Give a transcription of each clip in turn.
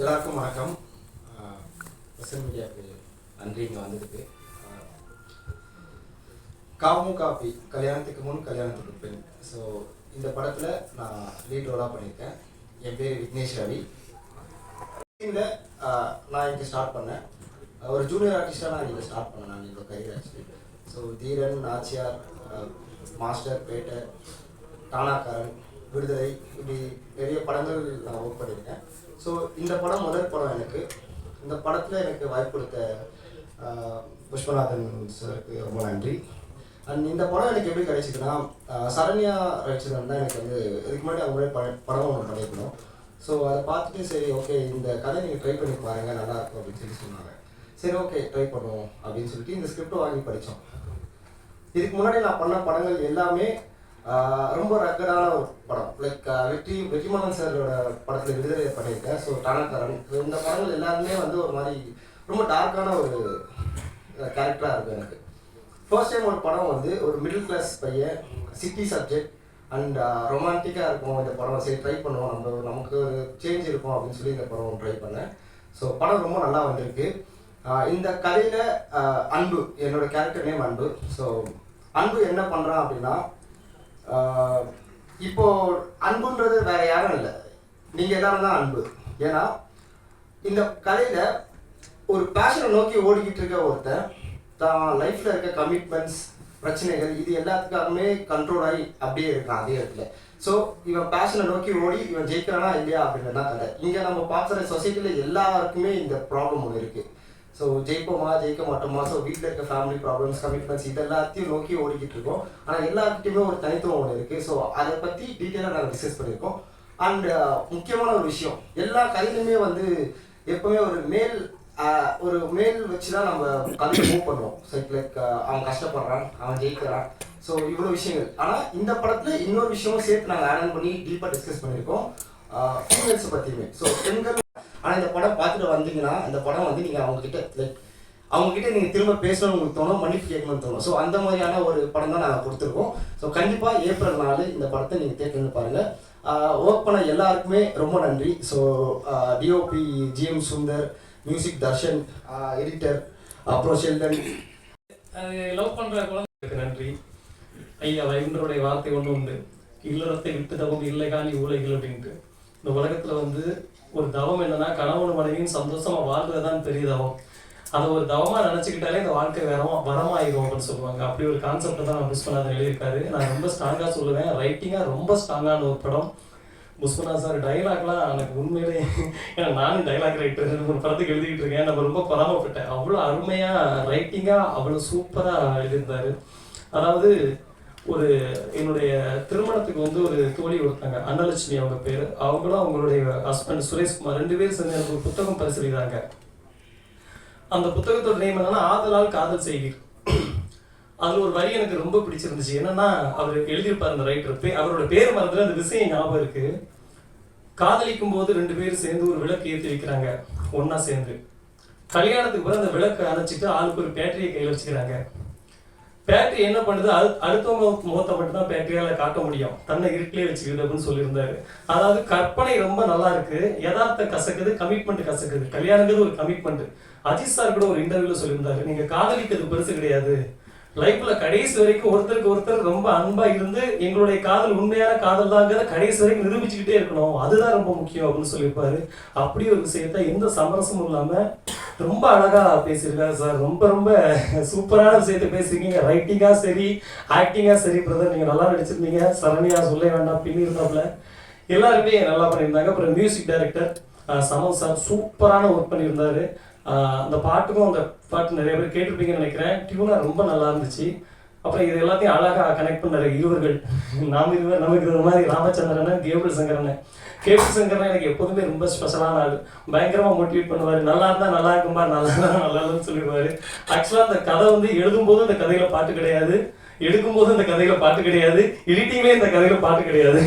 எல்லாருக்கும் வணக்கம். பிரசன் மீடியாவுக்கு நன்றி இங்கே வந்ததுக்கு. காமும் காப்பி கல்யாணத்துக்கு முன் கல்யாணத்துக்கு பின். ஸோ இந்த படத்தில் நான் லீட் ரோலாக பண்ணியிருக்கேன். என் பேர் விக்னேஷ் ரவி. இதில் நான் இங்கே ஸ்டார்ட் பண்ணேன். ஒரு ஜூனியர் ஆர்டிஸ்டாக நான் இங்கே ஸ்டார்ட் பண்ணேன். நான் என்னோட கரியர் ஆக்சுவலி. ஸோ தீரன், நாச்சியார், மாஸ்டர், பேட்டை, டானாக்காரன், விடுதலை, இப்படி நிறைய படங்கள் நான் ஒர்க் பண்ணியிருக்கேன். ஸோ இந்த படம் முதல் படம் எனக்கு. இந்த படத்தில் எனக்கு வாய்ப்பு கொடுத்த புஷ்பநாதன் சாருக்கு ரொம்ப நன்றி. அண்ட் இந்த படம் எனக்கு எப்படி கிடைச்சிதுன்னா, சரண்யா ரவிச்சந்திரன் தான் எனக்கு வந்து இதுக்கு முன்னாடி அவங்களே படம் ஒன்று பண்ணியிருக்கணும். ஸோ அதை பார்த்துட்டு சரி ஓகே இந்த கதை நீங்கள் ட்ரை பண்ணி பாருங்கள் நல்லாயிருக்கும் அப்படின்னு சொல்லி சொன்னாங்க. சரி ஓகே ட்ரை பண்ணுவோம் அப்படின்னு சொல்லிட்டு இந்த ஸ்கிரிப்டை வாங்கி படித்தோம். இதுக்கு முன்னாடி நான் பண்ண படங்கள் எல்லாமே ரொம்ப ரக்கடான ஒரு படம். லைக் வெற்றிமாறன் சாரோட படத்தில் விடுதலை பண்ணியிருக்கேன். ஸோ டானாக்காரன், இந்த படங்கள் எல்லாருமே வந்து ஒரு மாதிரி ரொம்ப டார்க்கான ஒரு கேரக்டராக இருக்கும் எனக்கு. ஃபர்ஸ்ட் டைம் ஒரு படம் வந்து ஒரு மிடில் கிளாஸ் பையன், சிட்டி சப்ஜெக்ட் அண்ட் ரொமான்டிக்காக இருக்கும். இந்த படம் சரி ட்ரை பண்ணுவோம், நமக்கு ஒரு சேஞ்ச் இருக்கும் அப்படின்னு சொல்லி இந்த படம் ட்ரை பண்ணேன். ஸோ படம் ரொம்ப நல்லா வந்திருக்கு. இந்த கதையில் அன்பு, என்னோட கேரக்டர் நேம் அன்பு. ஸோ அன்பு என்ன பண்ணுறான் அப்படின்னா, இப்போ அன்புன்றது வேற யாரும் இல்லை, நீங்கள் எல்லாரும் தான் அன்பு. ஏன்னா இந்த கதையில் ஒரு பேஷனை நோக்கி ஓடிக்கிட்டு இருக்க ஒருத்தன் தான் லைஃப்பில் இருக்க கமிட்மெண்ட்ஸ், பிரச்சனைகள், இது எல்லாத்துக்காகவுமே கண்ட்ரோல் ஆகி அப்படியே இருக்கான் அதே இடத்துல. ஸோ இவன் பேஷனை நோக்கி ஓடி இவன் ஜெயிக்கிறானா இல்லையா அப்படின்னு தான் கதை. இங்கே நம்ம பார்க்குற சொசைட்டியில் எல்லாருக்குமே இந்த ப்ராப்ளம் ஒன்று இருக்குது. ஸோ ஜெயிப்போமா ஜெயிக்க மாட்டோமா, ஸோ வீட்டில் இருக்க ஃபேமிலி ப்ராப்ளம்ஸ், கமிட்மெண்ட்ஸ், இது எல்லாத்தையும் நோக்கி ஓடிக்கிட்டு இருக்கோம். ஆனால் எல்லாருக்கிட்டையுமே ஒரு தனித்துவம் ஒன்று இருக்குது. ஸோ அதை பற்றி டீட்டெயிலாக நாங்கள் டிஸ்கஸ் பண்ணியிருக்கோம். அண்ட் முக்கியமான ஒரு விஷயம், எல்லா கதையிலுமே வந்து எப்போவுமே ஒரு மேல் வச்சு தான் நம்ம கதையை மூவ் பண்ணுவோம். ஸோ லைக் அவன் கஷ்டப்படுறான், அவன் ஜெயிக்கிறான், ஸோ இவ்வளோ விஷயங்கள். ஆனால் இந்த படத்தில் இன்னொரு விஷயமும் சேர்த்து நாங்கள் ஆட் பண்ணி டீப்பாக டிஸ்கஸ் பண்ணியிருக்கோம், ஃபீமேல்ஸை பற்றியுமே. ஸோ பெண்கள். ஆனால் இந்த படம் பார்த்துட்டு வந்தீங்கன்னா இந்த படம் வந்து நீங்கள் அவங்கக்கிட்ட நீங்கள் திரும்ப பேசணும்னு உங்களுக்கு தோணும், மன்னிப்பு கேட்கணும்னு தோணும். ஸோ அந்த மாதிரியான ஒரு படம் தான் நாங்கள் கொடுத்துருக்கோம். ஸோ கண்டிப்பாக ஏப்ரல் 4 இந்த படத்தை நீங்கள் தேட்டர்ந்து பாருங்கள். ஒர்க் பண்ண எல்லாருக்குமே ரொம்ப நன்றி. So DOP GM Sundar, music Darshan, editor, அப்புறம் ஷெல்டன். லவ் பண்ணுற குழந்தைகளுக்கு நன்றி. ஐயா வைகுண்டருடைய வார்த்தை ஒன்று உண்டு, இல்லறத்தை விட்டு தவம் இல்லை காலி உலகில் அப்படின்ட்டு. இந்த உலகத்தில் வந்து ஒரு தவம் என்னன்னா, கணவன் மனைவியும் சந்தோஷமா வாழ்றதுதான் பெரிய தவம். அதை ஒரு தவமா நினைச்சுக்கிட்டாலே இந்த வாழ்க்கை வரமாயிரும் அப்படின்னு சொல்லுவாங்க. அப்படி ஒரு கான்செப்ட் தான் புஷ்பநாதன் எழுதியிருக்காரு. நான் ரொம்ப ஸ்ட்ராங்கா சொல்லுவேன், ரைட்டிங்கா ரொம்ப ஸ்ட்ராங்கான ஒரு படம். புஷ்பநாத் சார் டைலாக்லாம் எனக்கு உண்மையிலே, ஏன்னா நானும் டைலாக் ரைட்டர், ஒரு படத்துக்கு எழுதிக்கிட்டு இருக்கேன். நம்ம ரொம்ப பராமப்பட்டேன். அவ்வளோ அருமையா ரைட்டிங்கா அவ்வளோ சூப்பரா எழுதியிருந்தாரு. அதாவது ஒரு என்னுடைய திருமணத்துக்கு வந்து ஒரு தோழி ஒருத்தாங்க, அன்னலட்சுமி அவங்க பேர். அவங்களும் அவங்களுடைய ஹஸ்பண்ட் சுரேஷ்குமார் 2 பேரும் சேர்ந்து எனக்கு ஒரு புத்தகம் பரிசீலித்தாங்க. அந்த புத்தகத்தோட நேம் என்னன்னா, ஆதலால் காதல் செய்வீர். அதுல ஒரு வரி எனக்கு ரொம்ப பிடிச்சிருந்துச்சு. என்னன்னா, அவர் எழுதியிருப்பார் அந்த ரைட்டர், அவரோட பேர் மறந்துட்டு அந்த விஷயம் ஞாபகம் இருக்கு. காதலிக்கும் போது 2 பேரும் சேர்ந்து ஒரு விளக்கு ஏற்றி வைக்கிறாங்க ஒன்னா சேர்ந்து. கல்யாணத்துக்கு பிறகு அந்த விளக்கு அணைச்சிட்டு ஆளுக்கு ஒரு பேட்டரியை கையில் வச்சுக்கிறாங்க. பேட்டரி என்ன பண்ணுது, அடுத்தவங்க முகத்தை மட்டும் தான் பேட்டரியால காட்ட முடியும், தன்னை இருட்டிலே வச்சுக்கிது அப்படின்னு சொல்லியிருந்தாரு. அதாவது கற்பனை ரொம்ப நல்லா இருக்கு, யதார்த்த கசக்குது, கமிட்மெண்ட் கசக்குது. கல்யாணங்கிறது ஒரு கமிட்மெண்ட். அஜித் சார் கூட ஒரு இன்டர்வியூல சொல்லியிருந்தாரு, நீங்க காதலிக்கிறது பெருசு கிடையாது, லைஃப்ல கடைசி வரைக்கும் ஒருத்தருக்கு ஒருத்தர் ரொம்ப அன்பா இருந்து எங்களுடைய காதல் உண்மையான காதல் தாங்கிறத கடைசி வரைக்கும் நிரூபிச்சுக்கிட்டே இருக்கணும், அதுதான் ரொம்ப முக்கியம் அப்படின்னு சொல்லியிருப்பாரு. அப்படி ஒரு விஷயத்த எந்த சமரசமும் இல்லாம ரொம்ப அழகா பேசியிருக்காரு சார். ரொம்ப ரொம்ப சூப்பரான விஷயத்த பேசிருக்கீங்க. ரைட்டிங்கா சரி, ஆக்டிங்கா சரி பிரதர், நீங்க நல்லா நடிச்சிருந்தீங்க. சரண்யா சொல்ல வேண்டாம், பின்னி இருந்தாப்புல எல்லாருமே நல்லா பண்ணியிருந்தாங்க. அப்புறம் மியூசிக் டைரக்டர் சமன் சார் சூப்பரான ஒர்க் பண்ணியிருந்தாரு. அந்த பாட்டுக்கும் அந்த பாட்டு நிறைய பேர் கேட்டிருப்பீங்கன்னு நினைக்கிறேன். டியூனா ரொம்ப நல்லா இருந்துச்சு. அப்புறம் இது எல்லாத்தையும் அழகா கனெக்ட் பண்ணாரு இருவர்கள். நமக்கு இது மாதிரி ராமச்சந்திரன், கேபிள் சங்கரன். கேபிள் சங்கரன் எனக்கு எப்போதுமே ரொம்ப ஸ்பெஷலான ஆள். பயங்கரமா மோட்டிவேட் பண்ணுவாரு, நல்லா இருந்தா நல்லா இருக்கும்பா, நல்லா இருந்தா நல்லா இல்லைன்னு சொல்லிடுவாரு. ஆக்சுவலா அந்த கதை வந்து எழுதும்போது இந்த கதையில பாட்டு கிடையாது, எடுக்கும்போது இந்த கதையில பாட்டு கிடையாது, எடிட்டிங்லேயே இந்த கதையில பாட்டு கிடையாது.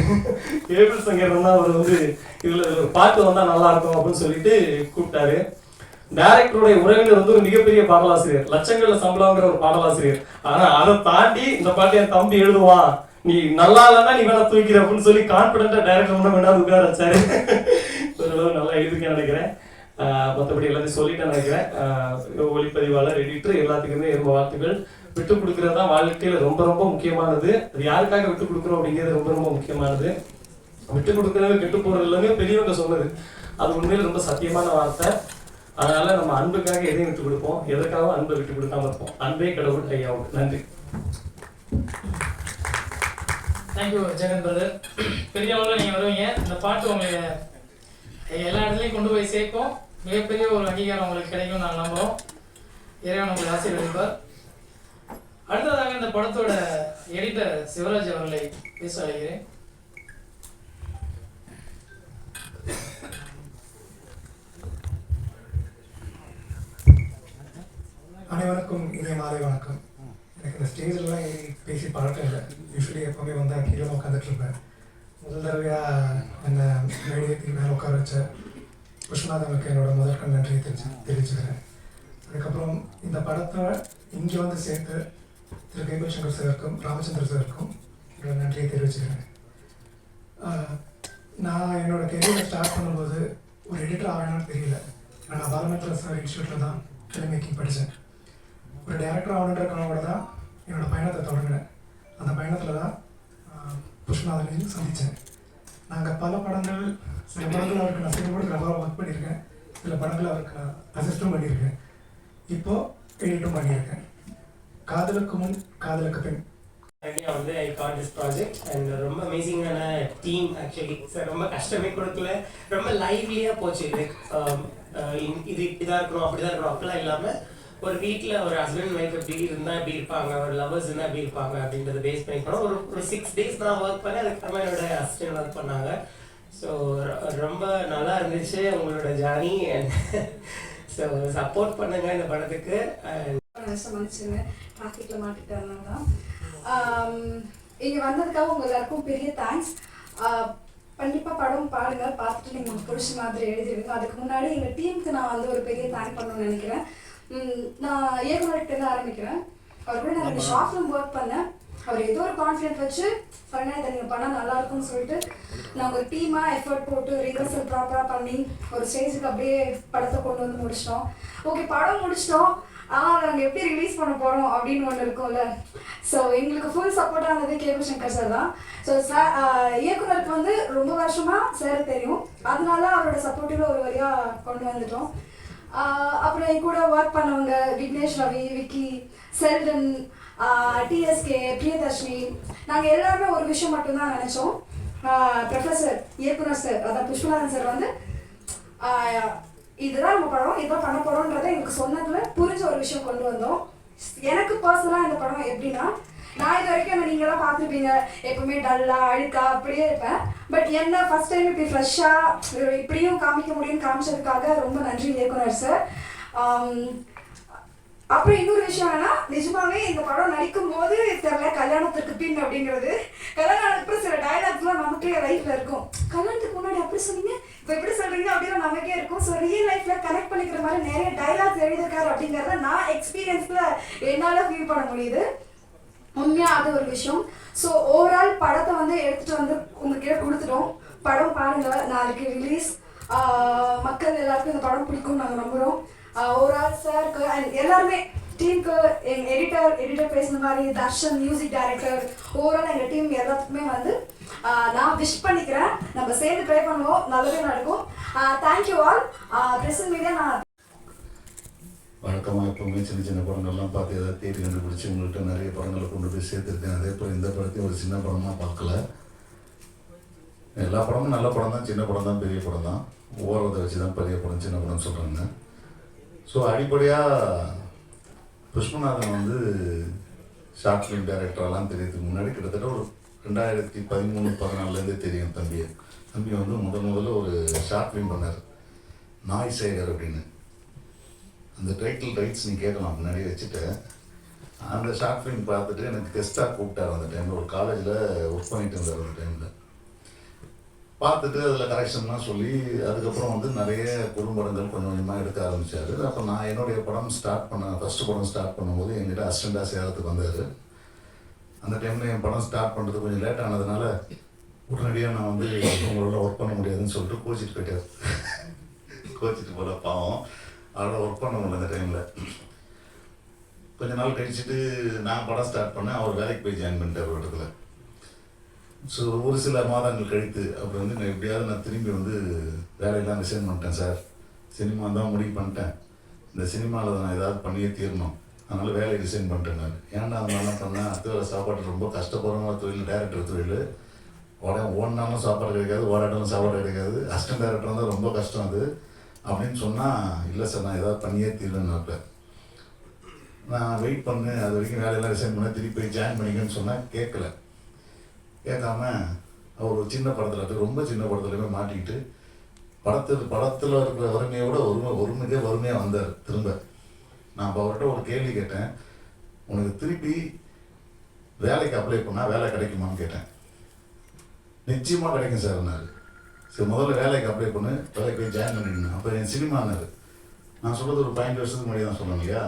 கேபிள் சங்கரன் தான் அவர் வந்து இதுல ஒரு பாட்டு வந்தா நல்லா இருக்கும் அப்படின்னு சொல்லிட்டு கூப்பிட்டாரு. டைரக்டருடைய உறவினர் வந்து ஒரு மிகப்பெரிய பாடலாசிரியர், லட்சங்கள்ல சம்பளங்கிற ஒரு பாடலாசிரியர். ஆனா அதை தாண்டி இந்த பாட்டு என் தம்பி எழுதுவான், நீ நல்லா இல்லைன்னா நீ வேணா தூக்கிற அப்படின்னு சொல்லி கான்பிடண்டா டைரக்டர் வேணாலும் உட்கார வச்சாரு. ஓரளவு நல்லா எழுதிருக்கேன் நினைக்கிறேன். மற்றபடி எல்லாத்தையும் சொல்லிட்டேன் நினைக்கிறேன். ஒளிப்பதிவாளர், எடிட்டர் எல்லாத்துக்குமே ரொம்ப வாழ்த்துக்கள். விட்டு கொடுக்குறது தான் வாழ்க்கையில் ரொம்ப ரொம்ப முக்கியமானது. அது யாருக்காக விட்டு கொடுக்குறோம் அப்படிங்கிறது ரொம்ப ரொம்ப முக்கியமானது. விட்டு கொடுக்குறது கெட்டு போகிறது எல்லாமே பெரியவங்க சொன்னது. அது உண்மையில் ரொம்ப சத்தியமான வார்த்தை. அதனால நம்ம அன்புக்காக எதையும் விட்டு கொடுப்போம், எதற்காகவும் அன்பை விட்டு கொடுக்காம இருப்போம். அன்பே கடவுள் ஐயாவும். நன்றி. Thank you Jagan brother. பெரிய அளவில் நீங்கள் வருவீங்க. இந்த பாட்டு உங்களை எல்லா இடத்துலையும் கொண்டு போய் சேர்க்கும். மிகப்பெரிய ஒரு அங்கீகாரம் உங்களுக்கு கிடைக்கும் நாங்கள் நம்புகிறோம். இறைவன் உங்களுக்கு ஆசீர்வதிப்பார். அடுத்ததாக இந்த படத்தோட எடிட்டர் சிவராஜ் அவர்களை பேச அழைக்கிறேன். அனைவருக்கும் இனிய மாலை வணக்கம். எனக்கு இந்த ஸ்டேஜிலலாம் ஏறி பேசி பழக்கம் இல்லை. யூஸ்வலி எப்போவுமே வந்தால் கீழே உட்காந்துட்டு இருப்பேன். முதல் தடவையாக என்னை மேடையத்துக்கு மேலே உட்கார வச்ச விஸ்வநாதனுக்கு என்னோட முதற்கண் நன்றியை தெரிவிச்சுக்கிறேன். அதுக்கப்புறம் இந்த படத்தை இங்கே வந்து சேர்த்து திரு கேபிள் சங்கர் சாருக்கும் ராமச்சந்திர சாருக்கும் என்னோட நன்றியை தெரிவிச்சுக்கிறேன். நான் என்னோட கெரியரை ஸ்டார்ட் பண்ணும்போது ஒரு எடிட்டர் ஆகணும்னு தெரியல. நான் பாலமேந்திர சார் இன்ஸ்டியூட்டில் தான் ஃபிலிம் மேக்கிங் படித்தேன். ஒரு டேரக்டர் ஆகணுன்ற கனவோட தான் என்னோடய பயணத்தை தொடங்கினேன். அந்த பயணத்தில் தான் விஸ்வநாதனையும் சந்தித்தேன். நாங்கள் பல படங்கள், சில படங்கள் அவருக்கு நான் சில படத்தில் ரொம்ப ஒர்க் பண்ணியிருக்கேன். சில படங்கள் அவருக்கு நான் அசிஸ்டும் பண்ணியிருக்கேன். இப்போது எடிட்டும் பண்ணியிருக்கேன். காதலுக்கு முன் காதலுக்கு பின் வந்து I got this project and ரொம்ப அமேசிங்கான டீம். ஆக்சுவலி சார் ரொம்ப கஷ்டமே கொடுக்கல, ரொம்ப லைவ்லியாக போச்சு. லைக் இது இப்படிதான் இருக்கணும் அப்படிதான் இருக்கணும் அப்படிலாம் இல்லாமல் ஒரு வீட்டில் ஒரு ஹஸ்பண்ட் ஒய்ஃப் எப்படி இருந்தால் எப்படி இருப்பாங்க, ஒரு லவர்ஸ் இருந்தால் எப்படி இருப்பாங்க அப்படின்றத பேஸ் பண்ணி போனோம். ஒரு 6 days நான் ஒர்க் பண்ணேன். அதுக்கப்புறமா என்னோட அசிஸ்டன்ட் ஒர்க் பண்ணாங்க. ஸோ ரொம்ப நல்லா இருந்துச்சு உங்களோட ஜார்னி. அண்ட் ஸோ சப்போர்ட் பண்ணுங்க இந்த படத்துக்கு. மன்னிச்சுங்க, டிராஃபிக்கில் மாட்டிட்டதுனால தான். இங்கே வந்ததுக்காக உங்கள் எல்லாருக்கும் பெரிய தேங்க்ஸ். கண்டிப்பாக படம் பாருங்கள், பார்த்துட்டு நீங்கள் உங்களுக்கு பிடிச்ச மாதிரி எழுதிடுவீங்க. அதுக்கு முன்னாடி எங்கள் டீமுக்கு நான் வந்து ஒரு பெரிய தேங்க் பண்ணணும்னு நினைக்கிறேன். நான் இயக்குனர்கிட்ட ஆரம்பிக்கிறேன். அவர் கூட நான் 2 ஷார்ட் ஃபிலிம் ஒர்க் பண்ணேன். அவர் ஏதோ ஒரு கான்ஃபிடென்ட் வச்சு பண்ணால் இதை நீங்கள் பண்ணால் நல்லாயிருக்கும்னு சொல்லிட்டு நாங்கள் ஒரு டீமாக எஃபர்ட் போட்டு ரிஹர்சல் ப்ராப்பராக பண்ணி ஒரு ஸ்டேஜுக்கு அப்படியே படத்தை கொண்டு வந்து முடிச்சிட்டோம். ஓகே, படம் முடிச்சிட்டோம். நாங்கள் எப்படி ரிலீஸ் பண்ண போகிறோம் அப்படின்னு ஒன்று இருக்கும்ல. ஸோ எங்களுக்கு ஃபுல் சப்போர்ட்டாக இருந்தது கேபிள் சங்கர் சார் தான். ஸோ சார் இயக்குனருக்கு வந்து ரொம்ப வருஷமாக சார் தெரியும். அதனால அவரோட சப்போர்ட்டில் ஒரு வழியாக கொண்டு வந்துட்டோம். அப்புறம் என் கூட ஒர்க் பண்ணவங்க விக்னேஷ், ரவி, விக்கி, செல்டன், டிஎஸ்கே, பிரியதர்ஷினி, நாங்கள் எல்லாருமே ஒரு விஷயம் மட்டும்தான் நினச்சோம். ப்ரொஃபஸர் இயக்குனர் சார், அதான் விஸ்வநாதன் சார் வந்து இதுதான் நம்ம படம், இதுதான் பண்ண போகிறோன்றதை எங்களுக்கு சொன்னதில் புரிஞ்ச ஒரு விஷயம் கொண்டு வந்தோம். எனக்கு பர்சனலாக இந்த படம் எப்படின்னா, நான் இது வரைக்கும் நீங்களாம் பார்த்துருப்பீங்க, எப்பவுமே டல்லாக அழுக்கா அப்படியே இருப்பேன். பட் என்ன ஃபர்ஸ்ட் டைம் இப்படி ஃப்ரெஷ்ஷாக இப்படியும் காமிக்க முடியும்னு காமிச்சதுக்காக ரொம்ப நன்றி இயக்குனர் சார். அப்புறம் இன்னொரு விஷயம் என்னன்னா, நிஜமாவே இந்த படம் நடிக்கும் போது தெரியல கல்யாணத்துக்கு பின் அப்படிங்கிறது. கல்யாணத்துக்கு அப்புறம் சில டைலாக்ஸ்லாம் நமக்கே லைஃப்ல இருக்கும். கல்யாணத்துக்கு முன்னாடி அப்படி சொன்னீங்க, இப்போ எப்படி சொல்றீங்க அப்படின்னு நமக்கே இருக்கும். ஸோ ரியல் லைஃப்ல கனெக்ட் பண்ணிக்கிற மாதிரி நிறைய டைலாக்ஸ் எழுதியிருக்காரு அப்படிங்கிறத நான் எக்ஸ்பீரியன்ஸ்ல என்னால் ஃபீல் பண்ண முடியுது. உண்மையாக அது ஒரு விஷயம். ஸோ ஓவரால் படத்தை வந்து எடுத்துகிட்டு வந்து உங்ககிட்ட கொடுத்துட்டோம். படம் பாருங்கள், நாளைக்கு ரிலீஸ். மக்கள் எல்லாருக்கும் இந்த படம் பிடிக்கும் நாங்கள் நம்புகிறோம். ஓவரால் சாருக்கு அண்ட் எல்லாருமே டீமுக்கு, எங்கள் எடிட்டர் பேசுன மாதிரி தர்ஷன் மியூசிக் டைரக்டர், ஓவரால் எங்கள் டீம் எல்லாத்துக்குமே வந்து நான் விஷ் பண்ணிக்கிறேன். நம்ம சேர்ந்து ட்ரை பண்ணுவோம், நல்லதே நடக்கும். Thank you all. பிரசன்ட் மீடியா நான் வழக்கமாக எப்போவுமே சின்ன சின்ன படங்கள்லாம் பார்த்து ஏதாவது தேடி கண்டுபிடிச்சி உங்கள்கிட்ட நிறைய படங்களை கொண்டு போய் சேர்த்துருக்கேன். அதே போல் இந்த படத்தையும் ஒரு சின்ன படமாக பார்க்கல. எல்லா படமும் நல்ல படம் தான், சின்ன படம் தான், பெரிய படம் தான். ஓரத்தை வச்சு தான் பெரிய படம் சின்ன படம்னு சொல்கிறாங்க. ஸோ அடிப்படையாக விஸ்வநாதன் வந்து ஷார்ட் ஃபிலிம் டைரக்டரெல்லாம் தெரியறதுக்கு முன்னாடி கிட்டத்தட்ட ஒரு 2013-14 தெரியும் தம்பியை. தம்பி வந்து முதல்ல ஒரு ஷார்ட் ஃபிலிம் பண்ணார், நாய் சேகர் அப்படின்னு. அந்த டைட்டில் ரைட்ஸ் நீ கேட்கலாம் முன்னாடியே வச்சுட்டு. அந்த ஷார்ட் ஃபிலிம் பார்த்துட்டு எனக்கு டெஸ்ட்டாக கூப்பிட்டார். அந்த டைமில் ஒரு காலேஜில் ஒர்க் பண்ணிட்டு இருந்தார். அந்த டைமில் பார்த்துட்டு அதில் கரெக்ஷன்லாம் சொல்லி அதுக்கப்புறம் வந்து நிறைய குறும்படங்கள் கொஞ்சம் கொஞ்சமாக எடுக்க ஆரம்பித்தார். அப்போ நான் என்னுடைய படம் ஃபஸ்ட்டு படம் ஸ்டார்ட் பண்ணும்போது என்கிட்ட அசிஸ்டண்ட்டாக சேரத்துக்கு வந்தார். அந்த டைமில் என் படம் ஸ்டார்ட் பண்ணுறது கொஞ்சம் லேட் ஆனதுனால உடனடியாக நான் வந்து உங்களோட ஒர்க் பண்ண முடியாதுன்னு சொல்லிட்டு கோச்சிட்டு போயிட்டார். கோச்சிட்டு போல பாவம். அவரோட ஒர்க் பண்ண முடியல அந்த டைமில். கொஞ்ச நாள் கழிச்சுட்டு நான் படம் ஸ்டார்ட் பண்ணேன். அவர் வேலைக்கு போய் ஜாயின் பண்ணிட்டார் ஒரு இடத்துல. ஸோ ஒரு சில மாதங்கள் கழித்து அப்புறம் வந்து நான் எப்படியாவது நான் திரும்பி வந்து வேலையெல்லாம் ரிசைன் பண்ணிட்டேன் சார். சினிமா தான் முடிவு பண்ணிட்டேன். இந்த சினிமாவில் நான் ஏதாவது பண்ணியே தீரணும். அதனால் வேலையை ரிசைன் பண்ணிட்டேன் நான். ஏன்னா அந்த மாதிரிலாம் பண்ணேன். அடுத்த வேலை சாப்பாடு ரொம்ப கஷ்டப்படுற தொழில் டைரக்டர் தொழில். ஓடினாலும் சாப்பாடு கிடைக்காது, ஓடாட்டாலும் சாப்பாடு கிடைக்காது. அசிஸ்டன்ட் டைரக்டர் தான் ரொம்ப கஷ்டம் அது அப்படின்னு சொன்னால், இல்லை சார் நான் ஏதாவது பண்ணியே தீரணும்னாப்ப நான் வெயிட் பண்ணேன். அது வரைக்கும் வேலையெல்லாம் ரிசைன் பண்ண திருப்பி போய் ஜாயின் பண்ணிக்கன்னு சொன்னால் கேட்காம அவர் ஒரு சின்ன படத்தில் ரொம்ப சின்ன படத்துலையுமே மாட்டிக்கிட்டு படத்தில் இருக்கிற வறுமையோட ஒருமைக்கே வறுமையாக வந்தார் திரும்ப. நான் அப்போ அவர்கிட்ட ஒரு கேள்வி கேட்டேன், உனக்கு திருப்பி வேலைக்கு அப்ளை பண்ணால் வேலை கிடைக்குமான்னு கேட்டேன். நிச்சயமாக கிடைக்கும் சார்னாரு. சரி முதல்ல வேலைக்கு அப்ளை பண்ணு, வேலைக்கு போய் ஜாயின் பண்ணிடணும். அப்போ என் சினிமானாரு. நான் சொல்கிறது ஒரு 15 வருஷத்துக்கு முன்னாடி தான் சொன்னேன் இல்லையா.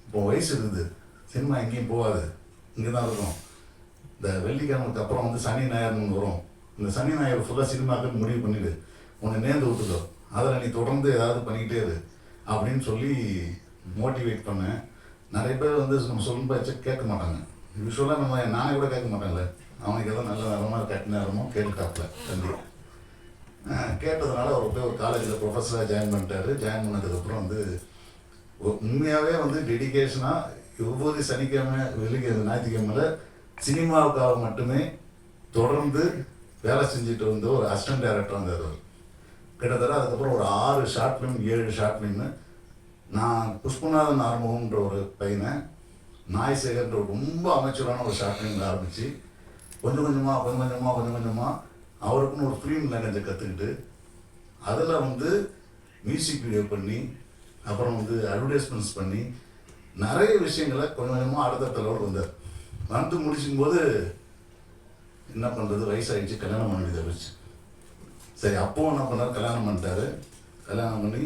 இப்போ வயசு இருக்குது, சினிமா எங்கேயும் போகாது, இங்கே தான் இருக்கும். இந்த வெள்ளிக்கிழமைக்கு அப்புறம் வந்து சனி ஞாயிறுன்னு வரும். இந்த சனி ஞாயிறு ஃபுல்லாக சினிமாவுக்கு முடிவு பண்ணிவிடு, உன்னை நேர்ந்து விட்டுக்கோ, அதில் நீ தொடர்ந்து ஏதாவது பண்ணிக்கிட்டே இரு அப்படின்னு சொல்லி மோட்டிவேட் பண்ணேன். நிறைய பேர் வந்து நம்ம சொல்லும் பேச்சு கேட்க மாட்டாங்க. யூஸ்வலாக நானே கூட கேட்க மாட்டேன்ல. அவனுக்கு எதோ நல்ல நேரமாக கட்ட நேரமோ கேட்டுக்காப்பில் தம்பி கேட்டதுனால அவர் போய் ஒரு காலேஜில் ப்ரொஃபஸராக ஜாயின் பண்ணிட்டாரு. ஜாயின் பண்ணதுக்கப்புறம் வந்து உண்மையாகவே வந்து டெடிக்கேஷனாக ஒவ்வொரு சனிக்கிழமை ஞாயிற்றுக்கிழமையில் சினிமாவுக்காக மட்டுமே தொடர்ந்து வேலை செஞ்சுட்டு வந்து ஒரு அசிஸ்டன்ட் டைரக்டர் வந்தார் அவர். கிட்டத்தட்ட அதுக்கப்புறம் ஒரு 6 ஷார்ட் ஃபிலிம் 7 ஷார்ட் ஃபிலிம்னு நான் புஷ்பநாதன் ஆரம்பம்ன்ற ஒரு பையனை நாய் சேகர்ன்ற ஒரு ரொம்ப அமைச்சரான ஒரு ஷார்ட் ஃபிலிம் ஆரம்பித்து கொஞ்சம் கொஞ்சமாக அவருக்குன்னு ஒரு ஃபிலிம் லாங்குவேஜை கற்றுக்கிட்டு அதில் வந்து மியூசிக் வீடியோ பண்ணி அப்புறம் வந்து அட்வர்டைஸ்மெண்ட்ஸ் பண்ணி நிறைய விஷயங்களை கொஞ்சம் கொஞ்சமாக அடுத்த லெவலுக்கு வந்தார். வந்து முடிச்சுக்கும் போது என்ன பண்ணுறது, வயசாகிடுச்சு, கல்யாணம் பண்ண வேண்டியதாக போச்சு. சரி அப்போவும் என்ன பண்ணார், கல்யாணம் பண்ணிட்டாரு. கல்யாணம் பண்ணி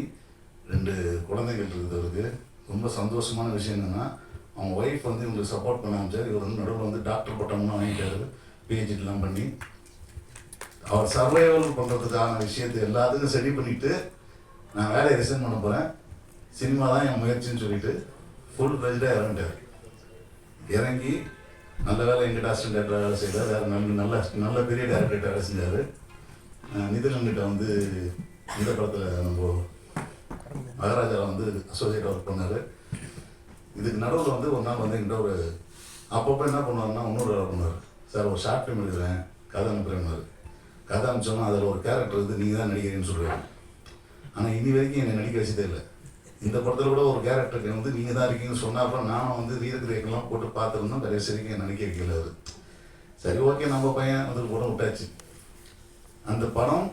2 குழந்தைகள் இருக்குது அவருக்கு. ரொம்ப சந்தோஷமான விஷயம் என்னென்னா, அவங்க ஒய்ஃப் வந்து இவங்களுக்கு சப்போர்ட் பண்ண ஆரம்பிச்சார். இவர் வந்து நடுவில் வந்து டாக்டர் பட்டம்லாம் வாங்கிட்டாரு, பிஹெச்டிலாம் பண்ணி. அவர் சர்வைவல் பண்ணுறதுக்கான விஷயத்தை எல்லாத்துக்கும் சரி பண்ணிவிட்டு நான் வேலையை ரிசைன் பண்ண போகிறேன், சினிமா தான் என் முயற்சின்னு சொல்லிட்டு ஃபுல் ஃப்ளெஜ்டாக இறங்கிட்டார். இறங்கி நல்ல வேலை எங்கிட்ட அசிஸ்டன்ட் டேரக்டர் வேலை செய்தார். வேறு நல்ல பெரிய டேரக்டர் வேலை செஞ்சார். நிதிலன்கிட்ட வந்து இந்த படத்தில் நம்ம மகாராஜா வந்து அசோசியேட் ஒர்க் பண்ணார். இதுக்கு நடுவில் வந்து ஒரு நாள் வந்து என்கிட்ட ஒரு அப்பப்போ என்ன பண்ணுவாருன்னா இன்னொரு வேலை பண்ணுவார். சார் ஒரு ஷார்ட் ஃபிலிம் எடுக்கிறேன், கதை அனுப்புகிறேன்னாரு. கதை அனுப்பிச்சோன்னா அதில் ஒரு கேரக்டர் இருக்குது, நீங்கள் தான் நடிக்கிறீங்கன்னு சொல்லுவார். ஆனால் இனி வரைக்கும் என்னை நடிக்க வச்சதே இல்லை. இந்த படத்தில் கூட ஒரு கேரக்டருக்கு வந்து நீங்கள் தான் இருக்கீங்கன்னு சொன்னாப்புறம் நானும் வந்து ரீரேக்கெல்லாம் போட்டு பார்த்துருந்தோம். கடைசி வரைக்கும் என் நடிக்க வைக்கல அவர். சரி ஓகே நம்ம பையன் வந்து படம் விட்டாச்சு. அந்த படம்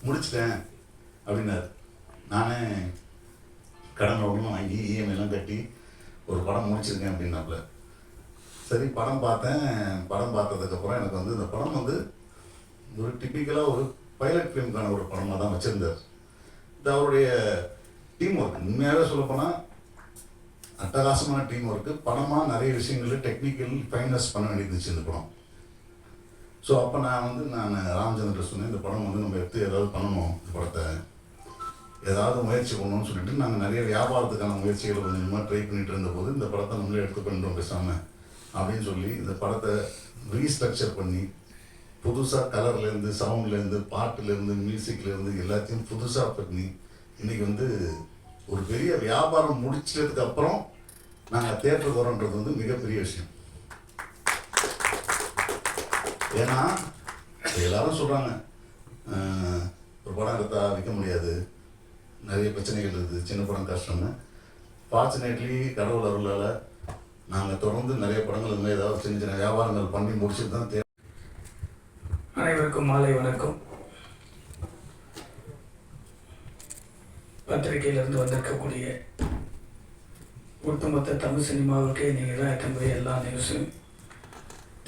முடிச்சிட்டேன் அப்படின்னாரு. நானே கடன் ஒன்றும் வாங்கி இஎம்ஐலாம் கட்டி ஒரு படம் முடிச்சிருக்கேன் அப்படின்னாப்புல. சரி படம் பார்த்தேன். படம் பார்த்ததுக்கப்புறம் எனக்கு வந்து இந்த படம் வந்து ஒரு டிப்பிக்கலாக ஒரு பைலட் ஃபிலிமுக்கான ஒரு படமாக தான் வச்சுருந்தார். இது அவருடைய டீம் ஒர்க். உண்மையாகவே சொல்லப்போனால் அட்டகாசமான டீம் ஒர்க்கு. படமாக நிறைய விஷயங்கள் டெக்னிக்கல் ஃபைனஸ் பண்ண வேண்டியிருந்துச்சு இந்த படம். ஸோ அப்போ நான் ராமச்சந்திரன் சொன்னேன், இந்த படம் வந்து நம்ம எடுத்து ஏதாவது பண்ணணும், இந்த படத்தை ஏதாவது முயற்சி பண்ணணும்னு சொல்லிட்டு நாங்கள் நிறைய வியாபாரத்துக்கான முயற்சிகளை கொஞ்சம் கொஞ்சமாக ட்ரை பண்ணிட்டு இருந்தபோது இந்த படத்தை நம்மளே எடுத்து பண்ணுறோம் பேசாமல் அப்படின்னு சொல்லி இந்த படத்தை ரீஸ்ட்ரக்சர் பண்ணி புதுசாக கலர்லேருந்து சவுண்ட்லேருந்து பாட்டுலேருந்து மியூசிக்லேருந்து எல்லாத்தையும் புதுசாக பண்ணி இன்றைக்கி வந்து ஒரு பெரிய வியாபாரம் முடிச்சதுக்கு அப்புறம் நாங்கள் தேட்டருக்கு வரோன்றது வந்து மிகப்பெரிய விஷயம். ஏன்னா எல்லாரும் சொல்கிறாங்க ஒரு படம் எடுத்தால் விற்க முடியாது, நிறைய பிரச்சனைகள் இருக்குது, சின்ன படம் கஷ்டம்னு. ஃபார்ச்சுனேட்லி கடவுள் அருளால் நாங்கள் தொடர்ந்து நிறைய படங்கள் இந்த மாதிரி ஏதாவது சின்ன சின்ன வியாபாரங்கள் பண்ணி முடிச்சுட்டு தான் அனைவருக்கும் மாலை வணக்கம். பத்திரிகையிலிருந்து வந்திருக்கக்கூடிய ஒட்டுமொத்த தமிழ் சினிமாவுக்கு நீங்கள் தான் எத்தனை எல்லா நியூஸும்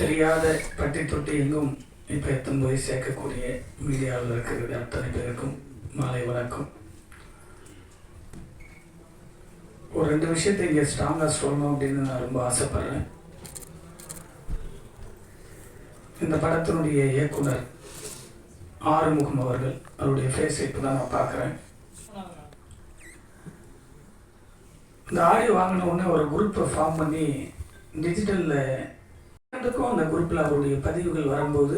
தெரியாத பட்டி தொட்டி எங்கும் இப்போ எத்தனை போய் சேர்க்கக்கூடிய மீடியாவில் இருக்கிற அத்தனை பேருக்கும் மாலை வணக்கம். ஒரு 2 விஷயத்தை இங்கே ஸ்ட்ராங்காக சொல்லணும் அப்படின்னு நான் ரொம்ப ஆசைப்பட்றேன். இந்த படத்தினுடைய இயக்குனர் ஆறுமுகம் அவர்கள், அவருடைய ஃபேஸை இப்போ தான் நான் பார்க்குறேன். இந்த ஆடியோ வாங்கின உடனே ஒரு குரூப்பை ஃபார்ம் பண்ணி டிஜிட்டலில் அந்த குரூப்பில் அவருடைய பதிவுகள் வரும்போது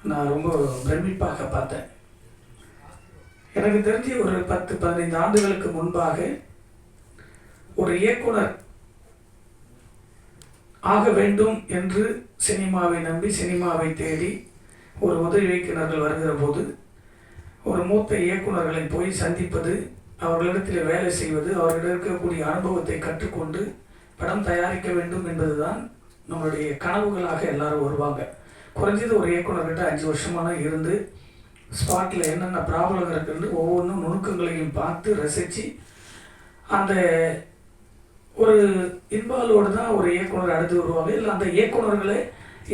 நான் ரொம்ப பிரமிப்பாக பார்த்தேன். எனக்கு தெரிஞ்சு ஒரு 10-15 ஆண்டுகளுக்கு முன்பாக ஒரு இயக்குனர் ஆக வேண்டும் என்று சினிமாவை நம்பி சினிமாவை தேடி ஒரு உதவி இயக்குனர்கள் வருகிற போது ஒரு மூத்த இயக்குனர்களை போய் சந்திப்பது, அவர்களிடத்தில் வேலை செய்வது, அவர்களிடம் இருக்கக்கூடிய அனுபவத்தை கற்றுக்கொண்டு படம் தயாரிக்க வேண்டும் என்பதுதான் நம்மளுடைய கனவுகளாக எல்லாரும் வருவாங்க. குறைஞ்சது ஒரு இயக்குனர்கிட்ட 5 வருஷமான இருந்து ஸ்பாட்டில் என்னென்ன ப்ராப்ளம் இருக்குன்னு ஒவ்வொன்றும் நுணுக்கங்களையும் பார்த்து ரசித்து அந்த ஒரு இன்வால்வோடு தான் ஒரு இயக்குனர் அடுத்து வருவாங்க. இல்லை அந்த இயக்குனர்களே